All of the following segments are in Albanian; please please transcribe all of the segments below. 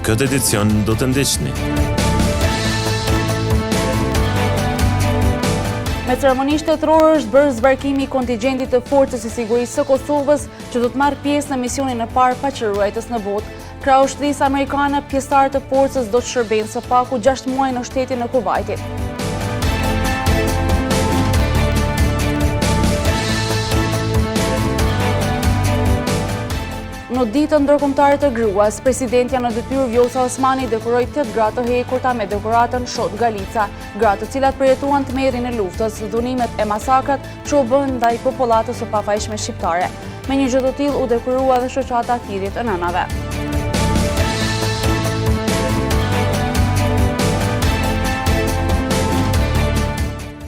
këtë edicion do të ndiqni. Me ceremoni shtetërore është bërë zbarkimi i kontingjentit të Forcës së Sigurisë së Kosovës që do të marrë pjesë në misionin e parë paqëruajtës në botë. Krau Ushtrisë Amerikane, pjesëtarë të forcës do të shërbejnë së paku 6 muaj në shtetin e Kuvajtit. Në ditën ndërkombëtare të gruas, presidentja në detyrë Vjosa Osmani dekoroi 8 gra të hekurta me dekoratën Shot Galica, gra të cilat përjetuan tmerrin e luftës, dhunimet e masakrat që u bën ndaj popullatës së pafajshme shqiptare. Me një gjë të tillë u dekorua dhe shoqata e Thirit e Nënave.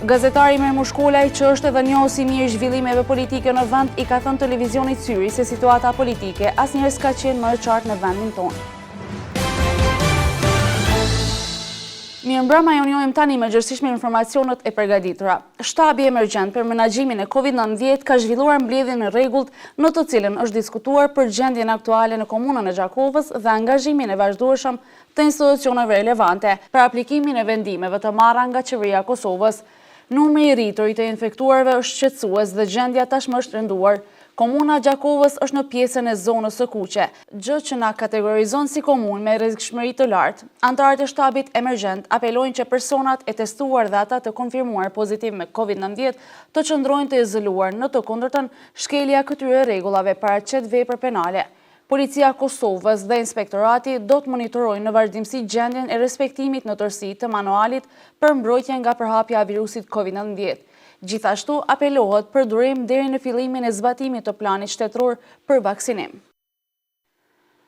Gazetari Mermu Shkolaj, që është edhe njohës i mirë zhvillimeve politike në vend, i ka thënë televizionit Syri se situata politike asnjëherë s'ka qenë më e qartë në vendin tonë. Mirëmbrëma, ju njohim tani me gjërësisht me informacionet e përgatitura. Shtabi emergjent për menaxhimin e COVID-19 ka zhvilluar mbledhjen e rregullt në të cilën është diskutuar për gjendjen aktuale në komunën e Gjakovës dhe angazhimin e vazhdueshëm të institucioneve relevante për aplikimin e vendimeve të marra nga qeveria e Kosovës. Numri i rritur i të infektuarve është shqetësues dhe gjendja tashmë është rënduar. Komuna Gjakovës është në pjesën e zonës së kuqe, gjë që na kategorizon si komunë me rrezikshmëri të lartë. Anëtarët e shtabit emergjent apelojnë që personat e testuar dhe ata të konfirmuar pozitiv me COVID-19 të qëndrojnë të izoluar, në të kundërtën shkelja këtyre rregullave paraqet vepër penale. Policia Kosovës dhe inspektorati do të monitorojnë në vazhdimsi gjendjen e respektimit në tërësi të manualit për mbrojtjen nga përhapja e virusit COVID-19. Gjithashtu apelohet për durim deri në fillimin e zbatimit të planit shtetëror për vaksinim.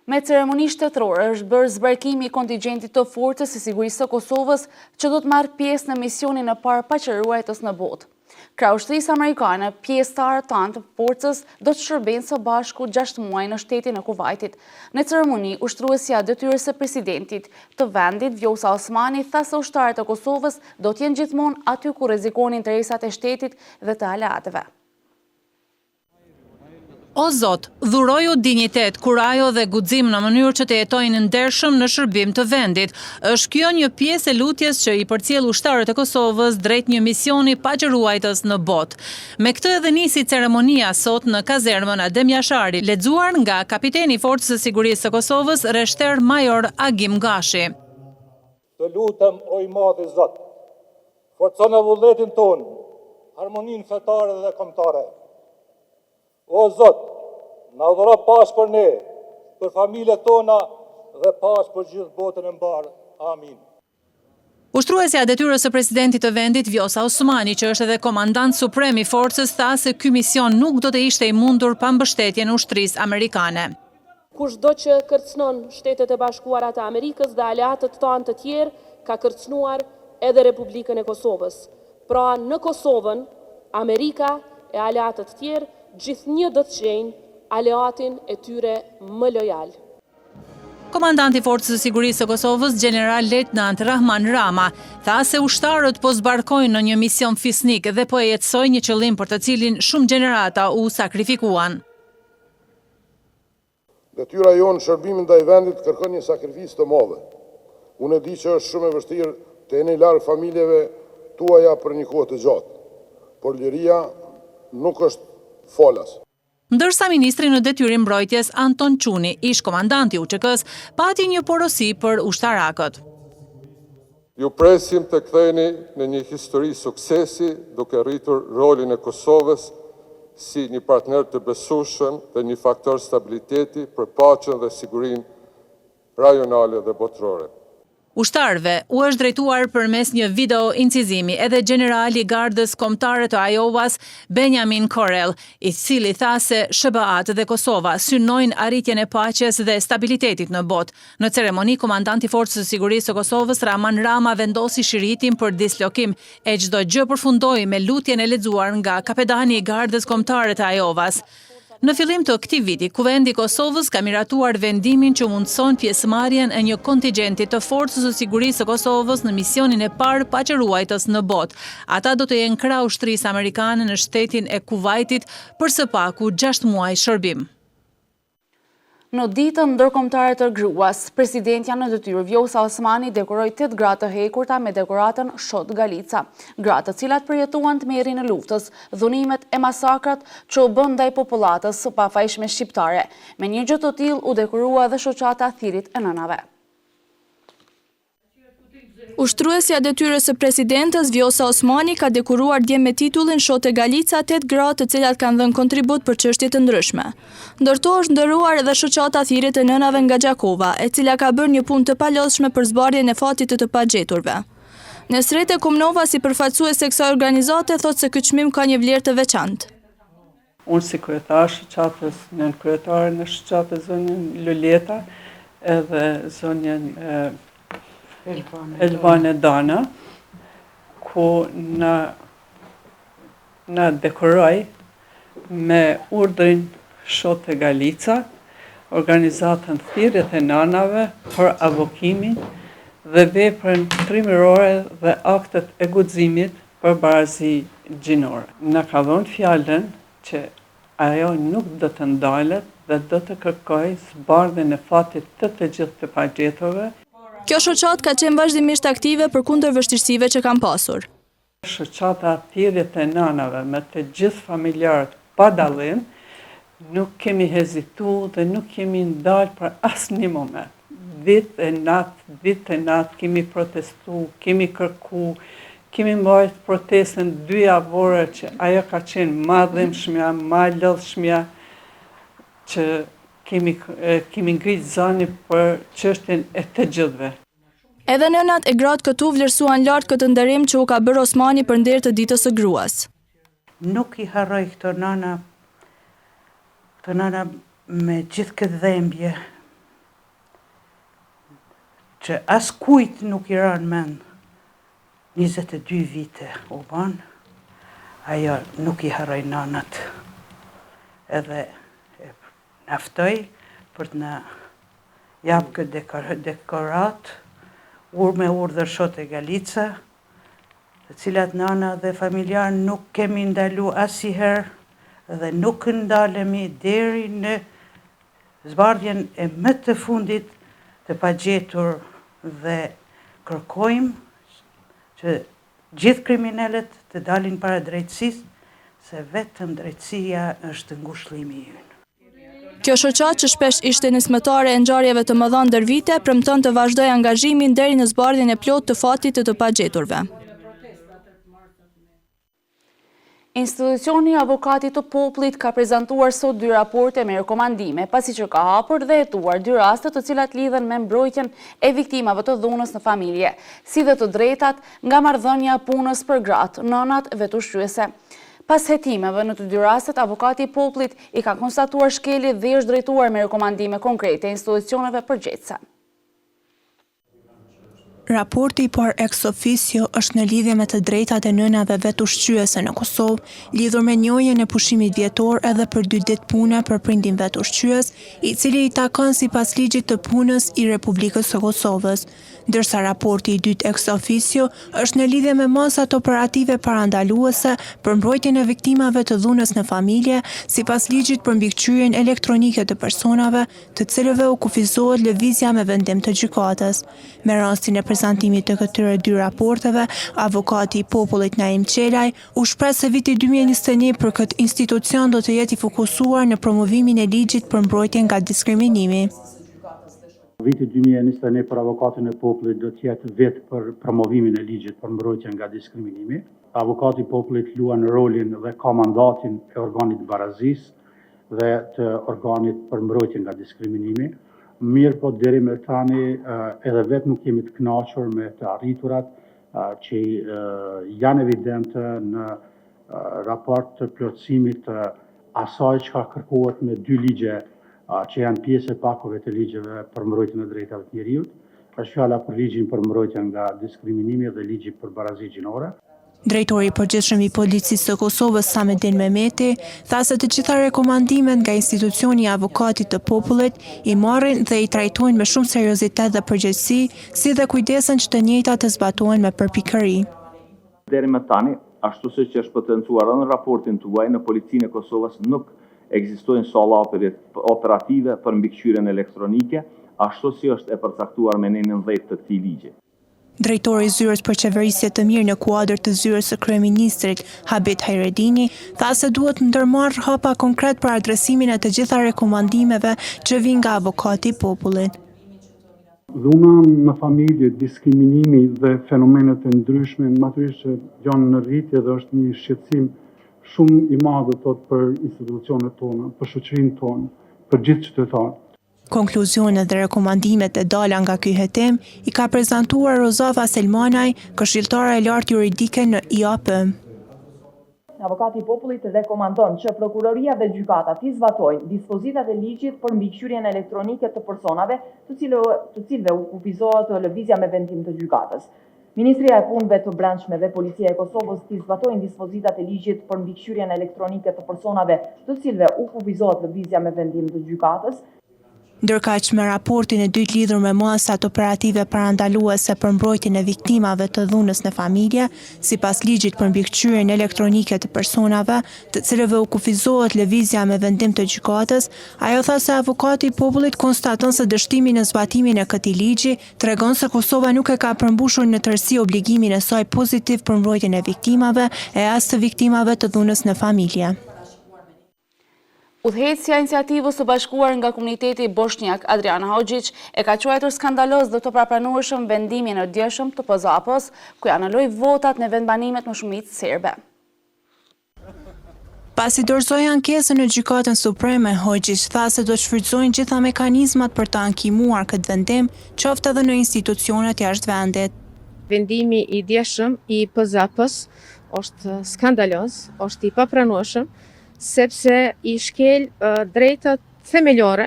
Me ceremoni shtetërore është bërë zbarkimi i kontingjentit të Forcës së Sigurisë së Kosovës që do të marrë pjesë në misionin e parë paqëruajtës në botë. Krau Ushtrisë Amerikane, pjesëtarët tanë të forcës do të shërbejnë së bashku 6 muaj në shtetin e Kuvajtit. Në ceremoni, ushtruesja detyrës së presidentit të vendit, Vjosa Osmani, tha se ushtarët e Kosovës do të jenë gjithmonë aty ku rrezikonin interesat e shtetit dhe të aleatëve. O Zot, dhuroju dinjitet, kurajo dhe guxim në mënyrë që të jetojnë ndershëm në shërbim të vendit. Është kjo një pjesë e lutjes që i përcjell ushtarët e Kosovës drejt një misioni paqëruajtës në botë. Me këtë edhe nisi ceremonia sot në kazermën Adem Jashari, lexuar nga kapiteni i Forcës së Sigurisë së Kosovës, reshter major Agim Gashi. Të lutem o i madhi Zot, forcone vullnetin ton, harmoninë fetare dhe kombëtare. O Zot, na dhuro paqë për ne, për familjet tona dhe paqë për gjithë botën e mbarë. Amin. Ushtruesja detyrës së presidentit të vendit, Vjosa Osmani, që është edhe komandant suprem i forcës, tha se ky mision nuk do të ishte i mundur pa mbështetjen e ushtrisë amerikane. Kushdo që kërcënon Shtetet e Bashkuara të Amerikës dhe aleatët tanë të tjerë, ka kërcënuar edhe Republikën e Kosovës. Pra në Kosovën, Amerika e aleatët tjerë gjithnjë do të gjejnë aleatin e tyre më lojal. Komandanti i Forcës së Sigurisë së Kosovës, General Lejtnant Rahman Rama, tha se ushtarët po zbarkojnë në një mision fisnik dhe po e jetësojnë një qëllim për të cilin shumë gjenerata u sakrifikuan. Detyra jonë shërbimin ndaj vendit kërkon një sakrificë të madhe. Unë e di që është shumë e vështirë të jeni larg familjeve tuaja për një kohë të gjatë, por liria nuk është falas. Ndërsa ministri në detyrë mbrojtjes Anton Çuni, ish komandanti i UÇK-s, pati një porosi për ushtarakët. Ju presim të ktheheni në një histori suksesi, duke rritur rolin e Kosovës si një partner të besueshëm dhe një faktor stabiliteti për paqen dhe sigurinë rajonale dhe botërore. Ushtarëve u është drejtuar përmes një video incizimi edhe generali i gardës kombëtare të Iowas, Benjamin Korell, i cili tha se SBA-t dhe Kosova synojnë arritjen e paqes dhe stabilitetit në botë. Në ceremoni, komandanti i Forcës së Sigurisë së Kosovës, Rahman Rama, vendosi shiritin për dislokim e çdo gjë përfundoi me lutjen e lexuar nga kapetani i gardës kombëtare të Iowas. Në fillim të këtij viti, Kuvendi i Kosovës ka miratuar vendimin që mundson pjesëmarrjen e një kontingjenti të Forcës së Sigurisë së Kosovës në misionin e parë paqëruajtës në botë. Ata do të jenë krah ushtrisë amerikane në shtetin e Kuvajtit për së paku 6 muaj shërbim. Në ditën ndërkombëtare të gruas, presidentja në detyrë Vjosa Osmani dekoroi 8 gra të hekurta me dekoratën Shot Galica. Gratë të cilat përjetuan tmerrin e luftës, dhunimet e masakrat që u bën ndaj popullatës së pafajshme shqiptare. Me një gjë të tillë u dekorua edhe shoqata Thirit e Nënave. Ushtruesja detyrës së presidentës Vjosa Osmani ka dekoruar dje me titullin Shote Galica 8 gra të cilat kanë dhënë kontribut për çështje të ndryshme. Ndërto është ndëruar edhe shoqata Thirit e Nënave nga Gjakova, e cila ka bërë një punë të palodhshme për zbardhjen e fatit të pagjeturve. Nesrete Komnova, si përfaqësues e kësaj organizate, thotë se ky çmim ka një vlerë të veçantë. Unë si kryetar shoqatës, nën kryetare në shoqatë zonjën Luleta, edhe zonjën Elvane Dana, ku na dekoroj me urdhrin Shote Galica, organizatën Thirrjet e Nënave për avokimin dhe veprën trimërore dhe aktet e guximit për barazi gjinore. Na ka dhënë fjalën që ajo nuk do të ndalet dhe do të kërkojë zbardhjen e fatit të gjithë të pagjeturve. Kjo shoqat ka qenë vazhdimisht aktive përkundër vështirësive që kanë pasur. Shoqata Thirrjet e Nënave me të gjithë familjarët pa dallim, nuk kemi hezituar dhe nuk kemi ndalë për asnjë moment. Ditë e natë kemi protestuar, kemi kërkuar, kemi mbajtur protestën 2 javore që ajo ka qenë ma dhimbshmja, ma lodhshmja, që kemi ngritë zani për çështjen e të gjithëve. Edhe nënat e gratë këtu vlerësuan lart këtë nderim që u ka bërë Osmani për nder të ditës së gruas. Nuk I harroj këto nëna me gjithë këtë dhembje, që as kujt nuk I ranë mend. 22 vite u ban, ajo nuk I harroj nënat. Edhe naftoj për të na jap këtë dekorat, me urdhër Shote Galica, të cilat nëna dhe familjar nuk kemi ndalu asnjëherë dhe nuk ndalemi deri në zbardhjen e më të fundit të pagjetur dhe kërkojmë që gjithë kriminalet të dalin para drejtësisë, se vetëm drejtësia është ngushëllimi ynë. Kjo shoqat që shpesh ishte nismëtare e ngjarjeve të mëdha ndër vite, premton të vazhdojë angazhimin deri në zbardhjen e plotë të fatit të pagjeturve. Institucioni Avokatit të Popullit ka prezantuar sot 2 raporte me rekomandime, pasi që ka hapur dhe hetuar 2 raste të cilat lidhen me mbrojtjen e viktimave të dhunës në familje, si dhe të drejtat nga marrëdhënia punës për gratë, nënat dhe ushqyese. Pas hetimeve në të 2 rastet, Avokati I Popullit I ka konstatuar shkelje dhe është drejtuar me rekomandime konkrete institucioneve përgjegjëse. Raporti I parë ex officio është në lidhje me të drejtat e nënave vetushqyese në Kosovë, lidhur me njojën e pushimit vjetor edhe për 2 ditë pune për prindin vetushqyes, I cili I takon sipas ligjit të punës I Republikës së Kosovës, ndërsa raporti I dytë ex officio është në lidhje me masat operative parandaluese për mbrojtjen e viktimave të dhunës në familje, sipas ligjit për mbikëqyrjen elektronike të personave, të cilëve u kufizohet lëvizja me vendim të gjykatës. Me rastin e prezantimit të këtyre 2 raporteve, Avokati I Popullit Naim Qelaj u shpreh se viti 2021 për këtë institucion do të jetë I fokusuar në promovimin e ligjit për mbrojtjen nga diskriminimi. Viti 2021 për Avokatin e Popullit do të jetë vetë për promovimin e ligjit për mbrojtjen nga diskriminimi. Avokati I Popullit luan rolin dhe ka mandatin e organit barazis dhe të organit për mbrojtjen nga diskriminimi. Mirë po deri me tani edhe vetë nuk jemi të kënaqur me të arriturat që janë evidente në raport të plotësimit të asaj që ka kërkohet me 2 ligje që janë pjesë e pakove të ligjeve për mbrojtjen e drejtave të njerëzit. Është fjala për ligjin për mbrojtjen nga diskriminimi dhe ligji për barazi gjinore. Drejtori I përgjithshëm I Policisë së Kosovës Samedin Mehmeti tha se të gjitha rekomandimet nga institucioni I Avokatit të Popullit I marrin dhe I trajtojnë me shumë seriozitet dhe përgjegjësi, si dhe kujdesen që të njëjtat të zbatohen me përpikëri. Deri më tani, ashtu siç është potencuar në raportin tuaj, në Policinë e Kosovës nuk ekzistojnë salla operative për mbikëqyrjen elektronike, ashtu si është e përcaktuar me 19 të këtij ligji. Drejtori i Zyrës për Qeverisje të Mirë në kuadër të Zyrës së Kryeministrit, Habit Hajredini, tha se duhet ndërmarrë hapa konkret për adresimin e të gjitha rekomandimeve që vijnë nga avokati i popullit. Dhuna në familje, diskriminimi dhe fenomenet e ndryshme natyrisht që janë në rritje dhe është një shqetësim shumë i madh për institucionet tona, për shoqërinë tonë, për gjithë qytetarët. Konkluzionet dhe rekomandimet e dala nga ky hetim i ka prezantuar Rozava Selmanaj, këshilltare e lartë juridike në IAP. Avokati i popullit rekomandon që prokuroria dhe gjykata t'i zbatojnë dispozitat e ligjit për mbikëqyrjen elektronike të personave të cilëve u kufizohet lëvizja me vendim të gjykatës. Ministria e Punëve të Brendshme dhe Policia e Kosovës t'i zbatojnë dispozitat e ligjit për mbikëqyrjen elektronike të personave të cilëve u kufizohet lëvizja me vendim të gjykatës. Ndërkaq me raportin e dytë lidhur me masat operative parandaluese për mbrojtjen e viktimave të dhunës në familje, sipas ligjit për mbikëqyrjen elektronike të personave, të cilëve u kufizohet lëvizja me vendim të gjykatës, ajo tha se avokati i popullit konstaton se dështimi në zbatimin e këtij ligji tregon se Kosova nuk e ka përmbushur në tërësi obligimin e saj pozitiv për mbrojtjen e viktimave e as të viktimave të dhunës në familje. Udhëheqësja e iniciativës së bashkuar nga komuniteti bosnjak Adriana Hoxhić e ka quajtur skandaloz dhe të papranueshëm vendimin e djeshëm të PZAP-s, ku anuloi votat në vendbanimet më shumicë serbe. Pasi dorëzoi ankesën në Gjykatën Supreme, Hoxhić tha se do të shfrytëzojnë gjitha mekanizmat për të ankimuar këtë vendim, qoftë edhe në institucionet jashtë vendit. Vendimi i djeshëm i PZAP-s është skandaloz, është i papranueshëm, sepse i shkel drejtat themelore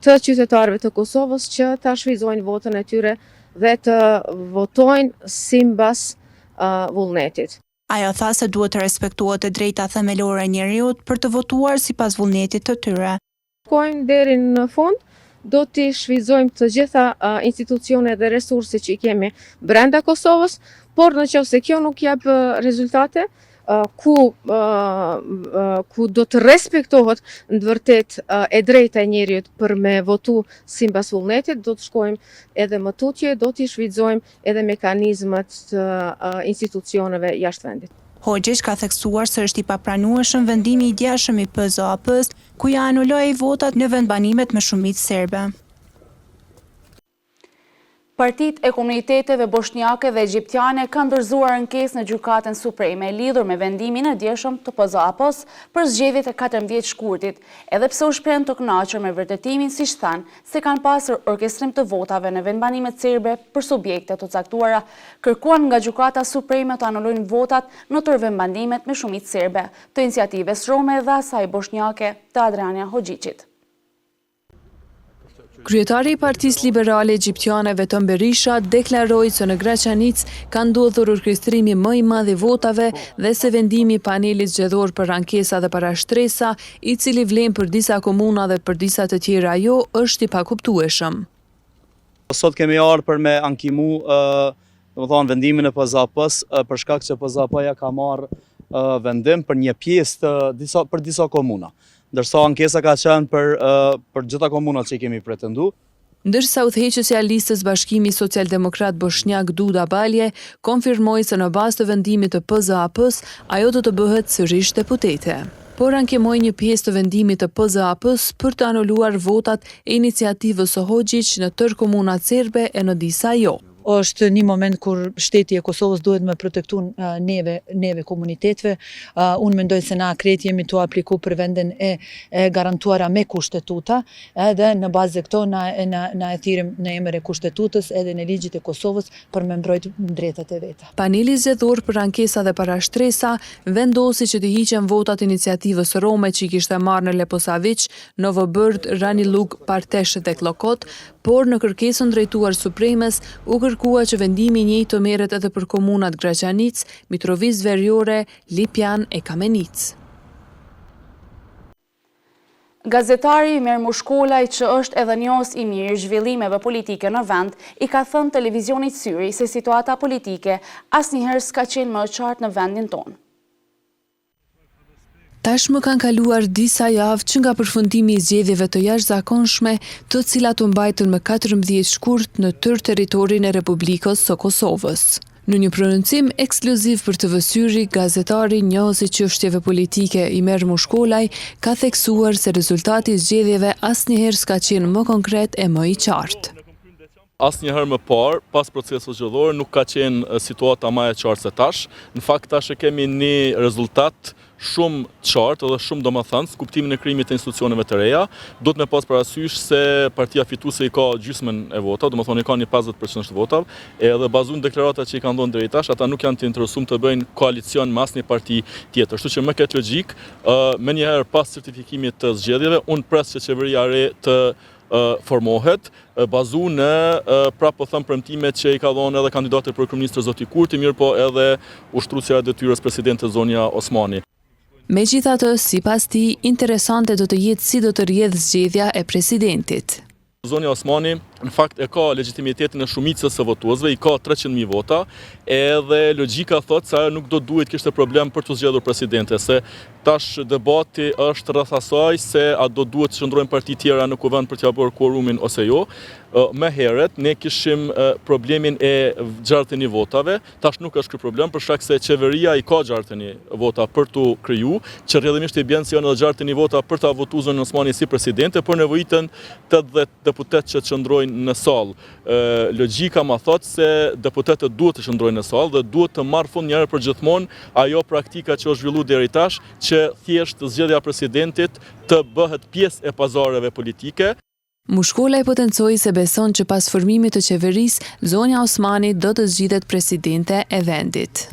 të qytetarëve të Kosovës që ta shfrytëzojnë votën e tyre dhe të votojnë sipas vullnetit. Ajo tha se duhet të respektohet e drejta themelore e njerëzit për të votuar sipas vullnetit të tyre. Shkojmë deri në fund, do t'i shfrytëzojmë të gjitha institucionet dhe resurset që i kemi brenda Kosovës, por nëse kjo nuk jep rezultate, ku do të respektohet në të vërtet e drejta e njerit për me votu sipas vullnetit, do të shkojmë edhe më tutje, do t'i shfrytëzojmë edhe mekanizmat të institucioneve jashtë vendit. Hoxhić ka theksuar se është i papranueshëm vendimi i djeshëm i PZAP-s, ku ja anuloi votat në vendbanimet me shumicë serbe. Partitë e komuniteteve bosnjake dhe egjiptiane kanë dorëzuar ankesë në Gjykatën Supreme lidhur me vendimin e djeshëm të PZAP-s për zgjedhjet e 14 shkurtit, edhe pse u shprehen të kënaqur me vërtetimin, siç thanë, se kanë pasur orkestrim të votave në vendbanimet serbe për subjekte të caktuara, kërkuan nga Gjykata Supreme të anulojnë votat në tërë vendbanimet me shumicë serbe të iniciativës rome dhe asaj bosnjake të Adriana Hoxhićit. Kryetari i Partisë Liberale Egjiptiane Veton Berisha deklaroi se në Graçanic ka ndodhur orkestrimi më i madh i votave dhe se vendimi i panelit zgjedhor për ankesa dhe parashtresa, i cili vlen për disa komuna dhe për disa të tjera jo, është i pakuptueshëm. Sot kemi ardhur për me ankimu vendimin e PZAP-s për shkak që PZAP-ja ka marrë vendim për një pjesë për disa komuna. Ndërsa ankesa ka qenë për gjitha komunat që i kemi pretendu. Ndërsa udhëheqësja e listës Bashkimi Socialdemokrat Bosnjak Duda Balje konfirmoi se në bazë të vendimit të PZAP-s ajo do të bëhet sërish deputete. Por ankimoi një pjesë të vendimit të PZAP-s për të anuluar votat e iniciativës së Hoxhić në tërë komunat serbe e në disa jo. Është një moment kur shteti e Kosovës duhet me protektu neve komunitetve. Unë mendoj se na krejt jemi të apliku për vendin e garantuara me kushtetuta, edhe në bazë këto na e thirim në emër e kushtetutës edhe në ligjit e Kosovës për me mbrojt drejtat e veta. Paneli zgjedhor për ankesa dhe parashtresa vendosi që të hiqen votat iniciativës rome që i kishte marrë në Leposavić, Novobërd, Ranilug, Partesh dhe Klokot, por në kërkesën drejtuar Supremes u kërkua që vendimi i njëjtë të merret edhe për komunat Graçanic, Mitrovica Veriore, Lipjan e Kamenic. Gazetari Mermush Kolaj, që është edhe njohës i mirë zhvillimeve politike në vend, i ka thënë televizionit Syri se situata politike asnjëherë s'ka qenë më e qartë në vendin tonë. Tashmë kanë kaluar disa javë që nga përfundimi i zgjedhjeve të jashtëzakonshme, të cilat u mbajtën më 14 shkurt në tërë territorin e Republikës së Kosovës. Në një prononcim ekskluziv për TV Syri, gazetari njohësi çështjeve politike Imer Mushkolaj ka theksuar se rezultati i zgjedhjeve asnjëherë s'ka qenë më konkret e më i qartë. Asnjëherë më parë, pas procesit zgjedhor, nuk ka qenë situata më e qartë se tash. Në fakt tash kemi një rezultat shumë qartë dhe shumë domethënës, kuptimin e krijimit të institucioneve të reja. Duhet me pas parasysh se partia fituese i ka gjysmën e votave, domethënë i ka një 50% të votave, edhe bazuar në deklaratat që i kanë dhënë deri tash, ata nuk janë të interesuar të bëjnë koalicion me asnjë parti tjetër. Kështu që me këtë logjik, menjëherë pas certifikimit të zgjedhjeve, unë pres që qeveria e re të formohet, bazu në premtimet që i ka dhënë edhe kandidati për kryeministër zoti Kurti, mirë po edhe ushtruesja e detyrës presidente Zonja Osmani. Megjithatë, sipas tij, interesante do të jetë si do të rrjedhë zgjedhja e presidentit. Zonja Osmani në fakt e ka legitimitetin e shumicës së votuesve, i ka 300.000 vota, edhe logjika thotë se ajo nuk do duhet kishte problem për të zgjedhur presidente, se tash debati është rreth asaj se a do duhet të shndrojnë parti tjera në kuvend për t'ia bërë quorumin ose jo. Më herët ne kishim problemin e gjartën e votave, tash nuk është ky problem për shkak se qeveria i ka gjartën e vota për t'u kriju, që rrjedhimisht i bën se janë edhe gjartën e vota për ta votuar Zonjën Osmani si presidente, por nevojitën 80 deputet që të qëndrojnë në sallë. Logjika ma thotë se deputetët duhet të qëndrojnë në sallë dhe duhet të marrë fund njëherë për gjithmonë ajo praktika që është zhvilluar deri tash, që thjesht zgjedhja e presidentit të bëhet pjesë e pazareve politike. Mushkolaj potencoi se beson që pas formimit të qeverisë, Zonja Osmani do të zgjidhet presidente e vendit.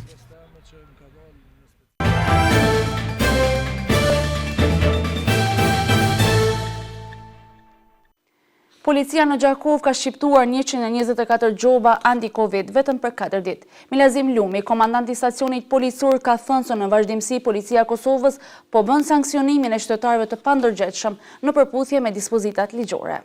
Policia në Gjakov ka shqiptuar 124 gjoba anti-Covid vetëm për 4 ditë. Milazim Lumi, komandanti i stacionit policor, ka thënë se në vazhdimsi Policia e Kosovës po bën sanksionimin e qytetarëve të pandërgjetshëm në përputhje me dispozitat ligjore.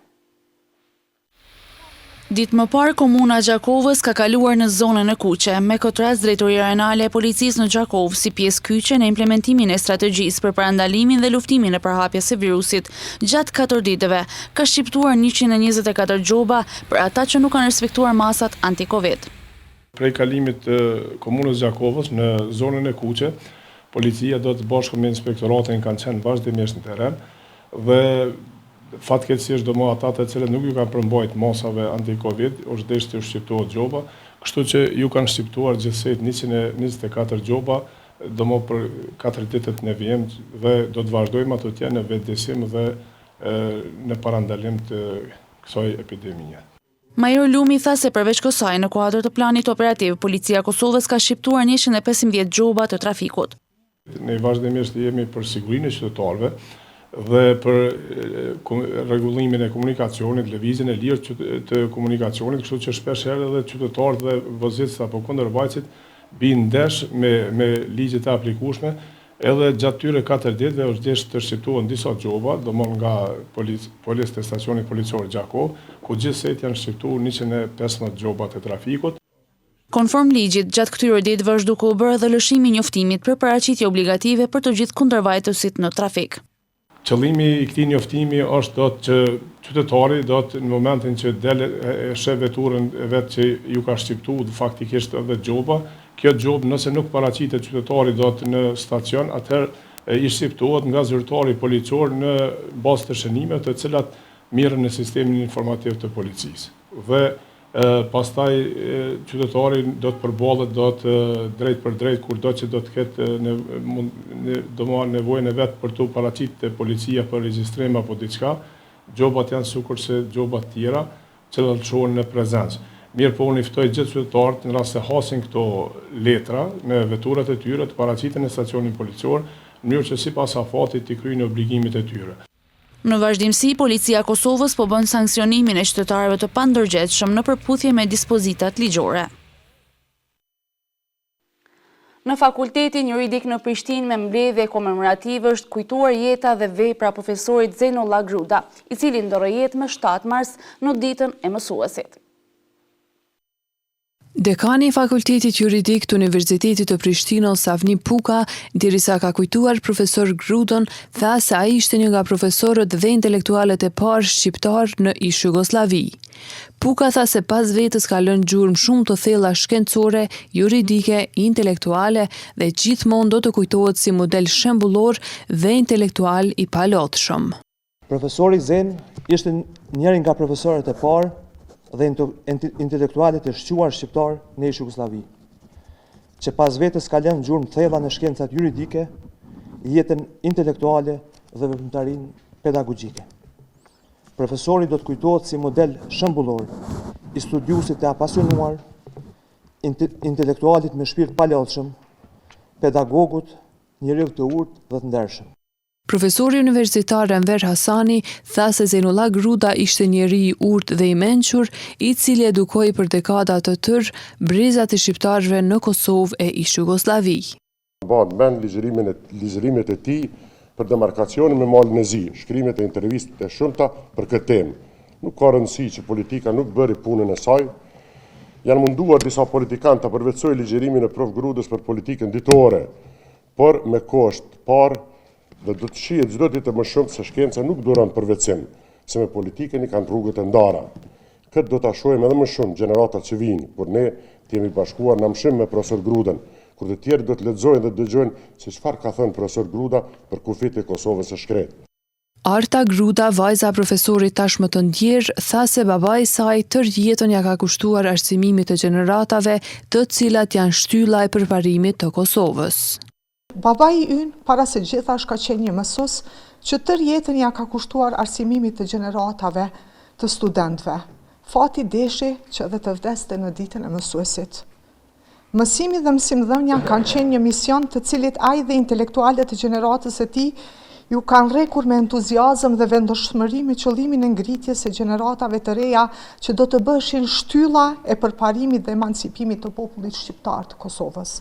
Ditë më parë, komuna e Gjakovës ka kaluar në zonën e kuqe, me këtë rast drejtoria renale e policisë në Gjakov si pjesë kyçe në implementimin e strategjisë për parandalimin dhe luftimin e përhapjes së virusit. Gjatë 4 ditëve ka shqiptuar 124 gjoba për ata që nuk kanë respektuar masat anti-Covid. Prej kalimit të komunës Gjakovës në zonën e kuqe, policia do të bashkë me inspektoratin kanë qenë vazhdimisht në teren dhe fatkeqësisht do më ata të cilët nuk ju kanë përmbajt masave anti-Covid, është deshti të shqiptohet gjoba, kështu që ju kanë shqiptuar gjithsejt 124 gjoba, do më për 4 ditët në vijim dhe do të vazhdojmë ato tje në vetëdijsim dhe në parandalim të kësaj epidemie. Major Lumi tha se përveç kësaj në kuadër të planit operativ, Policia e Kosovës ka shqiptuar 115 gjoba të trafikut. Ne vazhdimisht jemi për sigurinë e qytetarëve dhe për rregullimin e komunikacionit, lëvizjen e lirë të komunikacionit, kështu që shpesh herë edhe qytetarët dhe vozitësit apo kundërvajtësit bin ndesh me ligjet e aplikueshme, edhe gjatë tyre 4 ditëve është desht të shqiptuar disa gjoba, domthonë nga policë të stacionit policor Gjakov, ku gjithsej janë shqiptuar 115 gjoba të trafikut. Konform ligjit, gjatë këtyre ditëve është duke u bërë edhe lëshimi i njoftimit për paraqitje obligative për të gjithë kundërvajtësit në trafik. Qëllimi i këtij njoftimi është do të që qytetari do të në momentin që del e sheh veturën e vet që ju ka shqiptuar faktikisht edhe gjoba, kjo gjobë nëse nuk paraqitet qytetari do të në stacion, atëherë i shqiptohet nga zyrtari policor në bazë të shënimeve të cilat mirën në sistemin informativ të policisë. Dhe pastaj qytetari do të përballet drejt për drejt kur do që do të ketë nevojën e vet për të paraqitur policia për regjistrim apo diçka, gjobat janë sikur se gjobat tjera që do të shohen në prezencë. Mirë po unë i ftoj gjithë qytetarët në rast se hasin këto letra me veturat e tyre të paraqiten në stacionin policor, në mënyrë që sipas afatit të kryejnë obligimit e tyre. Në vazhdimsi, Policia e Kosovës po bën sanksionimin e qytetarëve të pandërgjetshëm në përputhje me dispozitat ligjore. Në fakultetin juridik në Prishtinë me mbledhje komemorative është kujtuar jeta dhe vepra profesorit Zenullah Gruda, i cili ndoroi jetë më 7 mars në ditën e mësuesit. Dekani i Fakultetit Juridik të Universitetit të Prishtinës, Savni Puka, derisa ka kujtuar profesor Grudon, tha se ai ishte një nga profesorët dhe intelektualet e parë shqiptar në ish Jugosllavi. Puka tha se pas vetës ka lënë gjurmë shumë të thella shkencore, juridike, intelektuale dhe gjithmonë do të kujtohet si model shembullor dhe intelektual i palotshëm. Profesori Zen ishte njëri nga profesorët e parë dhe intelektualet e shquar shqiptar në ish Jugosllavi, që pas vetës ka lënë gjurmë thella në shkencat juridike, jetën intelektuale dhe veprimtarinë pedagogjike. Profesori do të kujtohet si model shembullor i studiuesit të apasionuar, intelektualit me shpirt palotshëm, pedagogut, njeriu të urtë dhe të ndershëm. Profesori universitar Enver Hasani tha se Zenullah Gruda ishte njeri i urtë dhe i mençur, i cili edukoi për dekada të tërë brezat e shqiptarëve në Kosovë e ish Jugosllavi. Bëhet mend ligjërimet e tij për demarkacionin me malin e zi, shkrimet e intervistat e shumta për këtë temë. Nuk ka rëndësi që politika nuk bëri punën e saj. Janë munduar disa politikanë të përvetsojnë ligjërimin e prof Grudës për politikën ditore, por me kosht parë dhe do të shihet çdo ditë më shumë se shkenca nuk duron përvetësim, se me politikën i kanë rrugët e ndara. Këtë do ta shohim edhe më shumë gjeneratat që vijnë, por ne jemi bashkuar në mshim me profesor Grudën, kur të tjerë do të lexojnë dhe dëgjojnë se çfarë ka thënë profesor Gruda për kufit e Kosovës së shkretë. Arta Gruda, vajza profesorit tashmë të ndjerë, tha se babai i saj tërë jetën ja ka kushtuar arsimimit të gjeneratave, të cilat janë shtylla e përparimit të Kosovës. Babai ynë, para se gjithash ka qenë një mësues që tërë jetën ja ka kushtuar arsimimit të gjeneratave të studentëve. Fati deshi që edhe të vdeste në ditën e mësuesit. Mësimi dhe mësimdhënia kanë qenë një mision të cilit ai dhe intelektualet të gjeneratës e tij ju kanë rrekur me entuziazëm dhe vendoshmëri me qëllimin e ngritjes së gjeneratave të reja që do të bëheshin shtylla e përparimit dhe emancipimit të popullit shqiptar të Kosovës.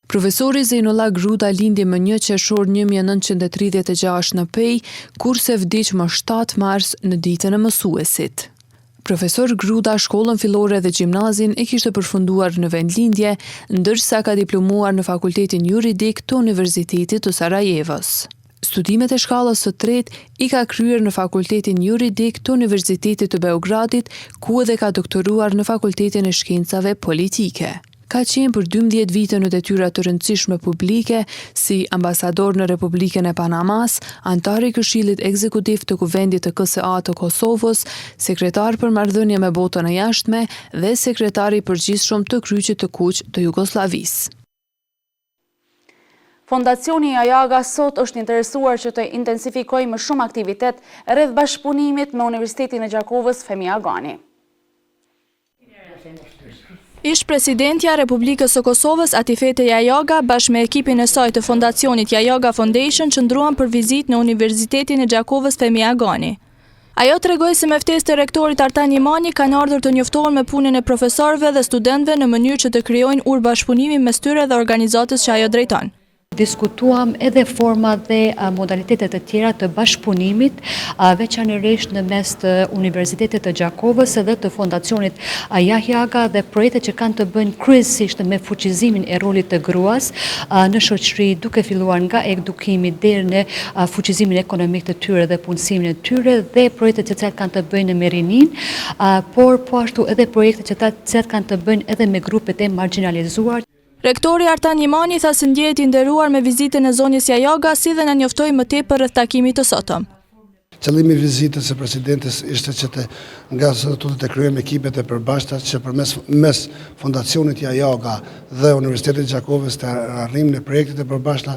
Profesori Zenullah Gruda lindi më 1 qershor 1936 në Pej, kurse vdiq më 7 mars në ditën e mësuesit. Profesor Gruda shkollën fillore dhe gjimnazin e kishte përfunduar në vendlindje, ndërsa ka diplomuar në Fakultetin Juridik të Universitetit të Sarajevës. Studimet e shkallës së tretë i ka kryer në Fakultetin Juridik të Universitetit të Beogradit, ku edhe ka doktoruar në Fakultetin e Shkencave Politike. Ka qenë për 12 vite në detyra të rëndësishme publike, si ambasador në Republikën e Panamas, antar i Këshillit Ekzekutiv të Kuvendit të KSA të Kosovës, sekretar për marrëdhënie me botën e jashtme dhe sekretari i përgjithshëm të Kryqit të Kuq të Jugosllavisë. Fondacioni Jajaga sot është interesuar që të intensifikojë më shumë aktivitet rreth bashkëpunimit me Universitetin e Gjakovës Femi Agani. Ish presidentja Republikës së Kosovës Atifete Jajaga bashkë me ekipin e saj të fondacionit Jajaga Foundation qëndruan për vizitë në Universitetin e Gjakovës Femi Agani. Ajo tregoi se me ftesë të rektorit Artan Imani kanë ardhur të njoftohen me punën e profesorëve dhe studentëve në mënyrë që të krijojnë ur bashkëpunimi mes tyre dhe organizatës që ajo drejton. Diskutuam edhe forma dhe modalitetet e tjera të bashkëpunimit, veçanërisht në mes të Universitetit të Gjakovës dhe të fondacionit Jajaga dhe projekte që kanë të bëjnë kryesisht me fuqizimin e rolit të gruas në shoqëri, duke filluar nga edukimi deri në fuqizimin ekonomik të tyre dhe punësimin e tyre dhe projekte që kanë të bëjnë me rinin, por po ashtu edhe projekte që kanë të bëjnë edhe me grupet e marginalizuar. Rektori Artan Imani tha se ndjehet i nderuar me vizitën e zonjës Jajaga, si dhe na njoftoi më tepër rreth takimit të sotëm. Qëllimi i vizitës së presidentes ishte që të nga statutet e kryejmë ekipet e përbashkëta që përmes fondacionit Jajaga dhe Universitetit të Gjakovës të arrijmë në projektet e përbashkëta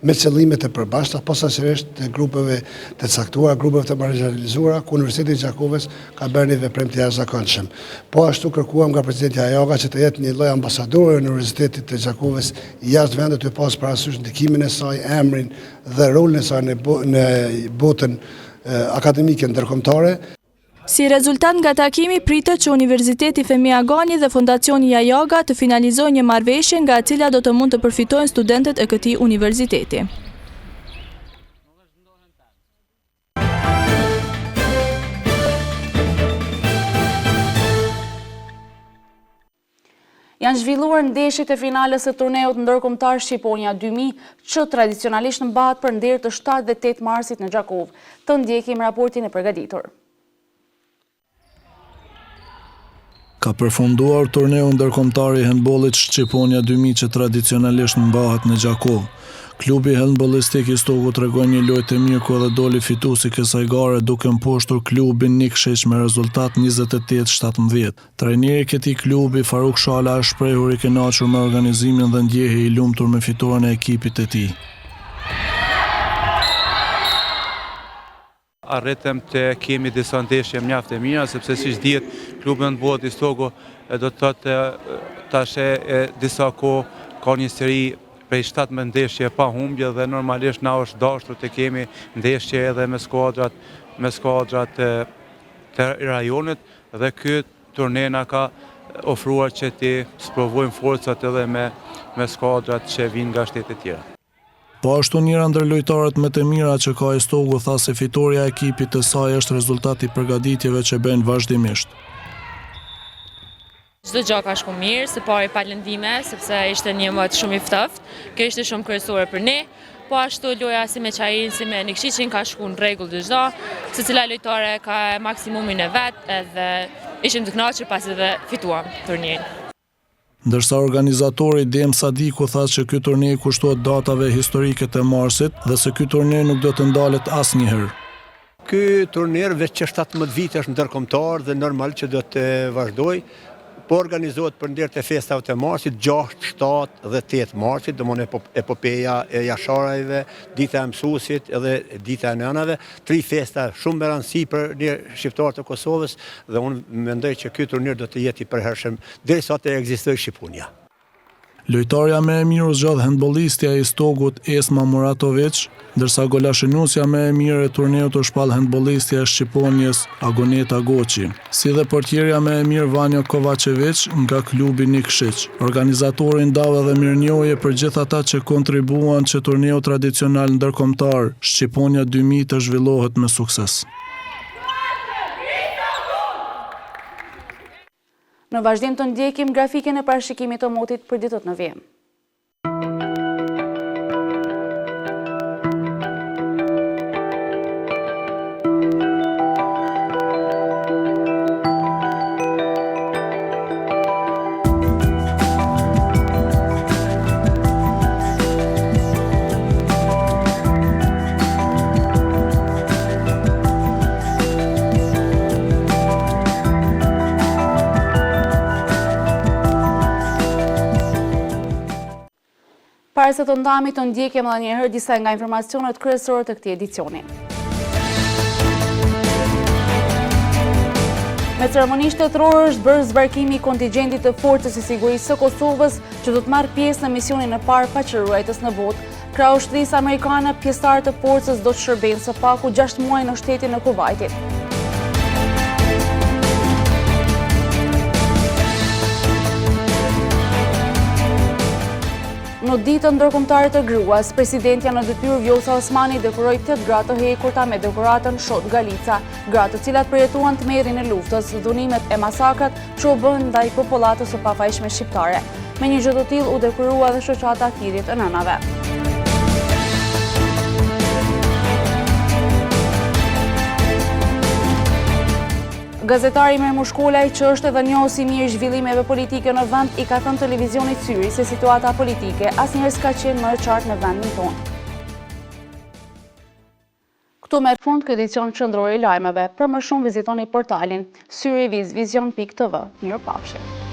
me qëllimet e përbashkëta, posaçërisht të grupeve të caktuara, grupeve të marginalizuara, ku Universiteti i Gjakovës ka bërë një veprim të jashtëzakonshëm. Po ashtu kërkuam nga presidenti Jajaga që të jetë një lloj ambasadori i Universitetit të Gjakovës jashtë vendit të pas parasysh ndikimin e saj, emrin dhe rolin e saj në botën akademike ndërkombëtare. Si rezultat nga takimi, pritet që Universiteti Femi Agani dhe Fondacioni Jajaga të finalizojnë një marrëveshje nga e cila do të mund të përfitojnë studentët e këtij universiteti. Janë zhvilluar ndeshjet e finales së turneut ndërkombëtar Shqiponia 2000, që tradicionalisht mbahet për ndër të 7 dhe 8 marsit në Gjakov. Të ndjekim raportin e përgatitur. Ka përfunduar turneu ndërkombëtar i handbollit Shqiponia 2000 që tradicionalisht mbahet në Gjakov. Klubi handbollistik i Stogut tregoi një lojë të mirë ku edhe doli fituesi kësaj gare duke mposhtur klubin Nikšić me rezultat 28-17. Trajneri i këtij klubi Faruk Shala është shprehur i kënaqur me organizimin dhe ndjehej i lumtur me fitoren e ekipit të tij. Arritëm të kemi disa ndeshje mjaft e mira, sepse siç dihet klubi handbollit i Stogut do të thotë tash e disa kohë ka një seri prej 7 ndeshje pa humbje dhe normalisht na është dashur të kemi ndeshje edhe me skuadrat të rajonit dhe ky turne na ka ofruar që të sprovojmë forcat edhe me skuadrat që vinë nga shtete tjera. Po ashtu njëra ndër lojtarët më të mira që ka i Stogu tha se fitoria e ekipit të saj është rezultati i përgatitjeve që bëjnë vazhdimisht. Çdo gjë ka shku mirë, së pari pa lëndime, sepse ishte një mot shumë i ftoftë. Kjo ishte shumë kryesore për ne. Po ashtu loja si me Çajin, si me Nikšićin ka shku në rregull çdo. Secila lojtare ka maksimumin e vet, edhe ishim të kënaqur pasi edhe fituam turnerin. Ndërsa organizatori Dem Sadiku tha që ky turnej kushtohet datave historike të marsit dhe se ky turnej nuk do të ndalet asnjëherë. Ky turner veç që 17 vite është ndërkombëtar dhe normal që do të vazhdoj. Po organizohet për ndër të festave të marsit, 6, 7 dhe 8 marsit, domthonë epopeja e jasharajve, dita e mësuesit edhe dita e nënave, 3 festa shumë me rëndësi për ne shqiptarët e Kosovës dhe unë mendoj që ky turnir do të jetë i përhershëm derisa të ekzistojë Shqiponia. Lojtarja më e mirë u zgjodh handbollistja i Stogut Esma Muratović, ndërsa golashënuesja më e mirë e turneut u shpall handbollistja e Shqiponjes Agoneta Goçi, si dhe portierja më e mirë Vanja Kovačević nga klubi Nikšić. Organizatori ndau edhe mirënjohje për gjithë ata që kontribuan që turneu tradicional ndërkombëtar Shqiponia 2000 të zhvillohet me sukses. Në vazhdim të ndjekim grafiken e parashikimit të motit për ditët në vijim. Para se të ndami të ndjekim edhe një herë disa nga informacionet kryesore të këtij edicioni. Me ceremoni shtetërore është bërë zbarkimi i kontingjentit të Forcës së Sigurisë së Kosovës që do të marrë pjesë në misionin e parë paqëruajtës në botë. Krau ushtrisë amerikane, pjesëtarë të forcës do të shërbejnë së paku 6 muaj në shtetin e Kuvajtit. Në ditën ndërkombëtare të gruas, presidentja në detyrë Vjosa Osmani dekoroi 8 gra të hekurta me dekoratën Shot Galica, gra të cilat përjetuan tmerrin e luftës, dhunimet e masakrat që u bën ndaj popullatës së pafajshme shqiptare. Me një gjë të tillë u dekorua edhe shoqata Thirrjet e Nënave. Gazetari Mermush Kolaj, që është edhe njohës i mirë zhvillimeve politike në vend, i ka thënë televizionit Syri se situata politike asnjëherë s'ka qenë më e qartë në vendin tonë. Këtu merr fund ky edicion qendror i lajmeve. Për më shumë vizitoni portalin syrivision.tv. Mirupafshim.